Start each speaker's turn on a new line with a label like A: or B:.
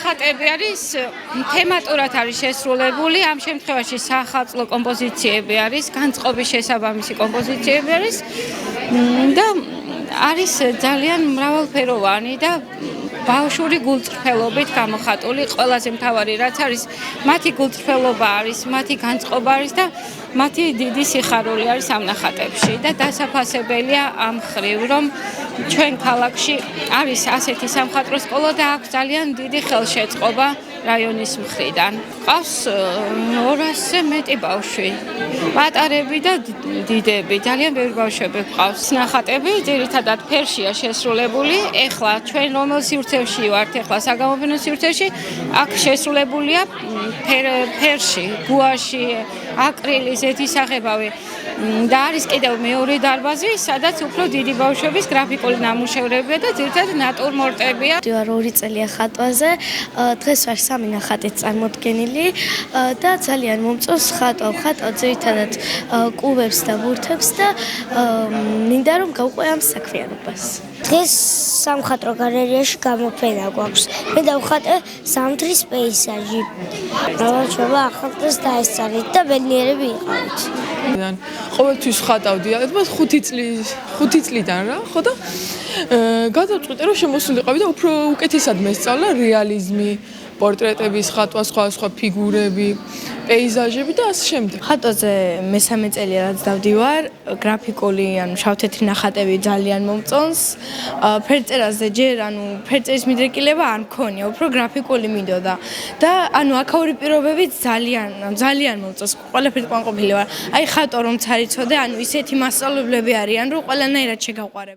A: ნახატები არის თემატურად არის შესრულებული, ამ შემთხვევაში სახალხო კომპოზიციები არის, განწყობის შესაბამისი კომპოზიციები არის და არის ძალიან მრავალფეროვანი და ბავშვური გულწრფელობით გამოხატული. ყველაზე მთავარი რაც არის, მათი გულწრფელობა არის, მათი განწყობა არის და მათი დიდი სიხარული არის ამ ნახატებში და დასაფასებელია ამ მხრივ, რომ ჩვენ ქალაქში არის ასეთი სამხატვრო სკოლა და აქვს ძალიან დიდი ხელშეწყობა რაიონის მხრიდან. ყავს 200-ზე მეტი ბავშვი, პატარები და დიდები, ძალიან ბევრი ბავშვები ყავს. ნახატები ძირითადად ფერშია შესრულებული. ეხლა ჩვენ რომელ სივრცეში ვართ, ეხლა საგამოფენო სივრცეში, აქ შესრულებულია ფერში, გუაში, აკრილის, ზეთისაღებავი. და არის კიდევ მეორე დარბაზი, სადაც უფრო დიდი ბავშვების გრაფიკული ნამუშევრებია და ძირითადად ნატურმორტებია.
B: ვარ 2 წელია ხატვაზე, დღეს ვარ 3 ნახატით წარმოდგენილი და ძალიან მომწონს ხატვა. ხატავ ძირითადად კუბებს და ბურთებს და მინდა რომ გავყვე ამ საქმიანობას.
C: დღეს სამხატვრო გალერეაში გამოფენა გვაქვს. მე დავხატე ზამთრის პეიზაჟი. მრავალწლოვანი ახალწელს დაესწარით და ბედნიერები იყავით.
D: ყოველთვის ხატავდი, ალბათ 5 წლიდან რა, ხო და გადავწყვიტე რომ შემოსულიყავი და უფრო უკეთესად მესწავლა რეალიზმი, პორტრეტების ხატვა, სხვა ფიგურები, პეიზაჟები და ასე შემდეგ.
E: ხატვაზე მე-3 წელია რაც დავდივარ, გრაფიკული, ანუ შავ-თეთრი ნახატები ძალიან მომწონს. ფერწერაზე ჯერ, ფერწერის მიდრეკილება არ მქონია, უფრო გრაფიკული მინდოდა და აქაური პირობები ძალიან მომწონს. ყველაფერი ყვანყოფილი ვარ. აი ხატვა რომც არ იცოდე, ისეთი მასწავლებლები არიან, რომ ყველანაირად შეგაყვარებ.